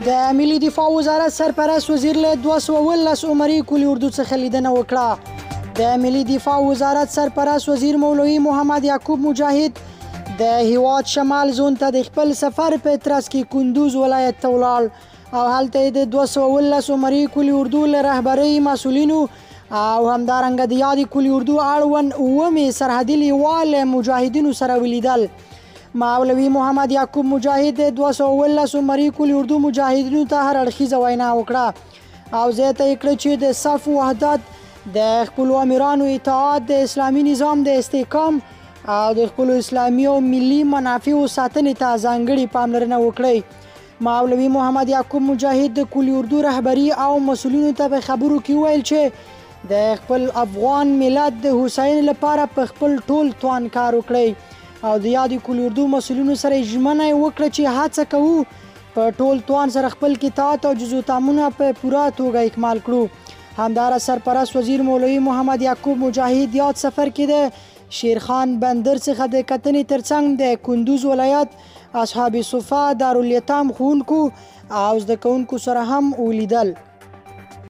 د ملي دفاع وزارت سرپرست وزیر له 217 عمري کلي اردو څخه لیدنه وکړه. د ملي دفاع وزارت سرپرست وزیر مولوي محمد یعقوب مجاهد د هیواد شمال زون ته د خپل سفر په ترڅ کې کندوز ولایت ته ولاړ او هلته یې د 217 عمري کلي اردو له رهبرۍ مسؤلینو او همدارنګه د یادې کلي اردو اړوند اوومې سرحدي لیوال مجاهدینو سره ولیدل. مولوي محمد یعقوب مجاهد د 217 عمري کلي اردو مجاهدینو ته هر اړخیزه وینا وکړه او زیاته یې کړه چې د صف وحدت، د خپلو امیرانو اطاعت، د اسلامي نظام د استحکام او د خپلو اسلامي او ملي منافعو ساتنې ته ځانګړې پاملرنه وکړئ. مولوي محمد یعقوب مجاهد د کلي اردو رهبري او مسؤلینو ته په خبرو کې ویل چې د خپل افغان ملت د هوساینې لپاره په خپل ټول توان کار وکړئ او د یادې کلي اردو مسؤلینو سره یې ژمنه وکړه چې هڅه کوو په ټول توان سره خپل قطاعت او جزو تامونه په پوره توګه اکمال کړو. همداراز سرپرست وزیر مولوي محمد یعقوب مجاهد یاد سفر کې د شیرخان بندر څخه د کتنې ترڅنګ د کندوز ولایت اصحاب صفا دارالیتام ښوونکو او زده کوونکو سره هم ولیدل.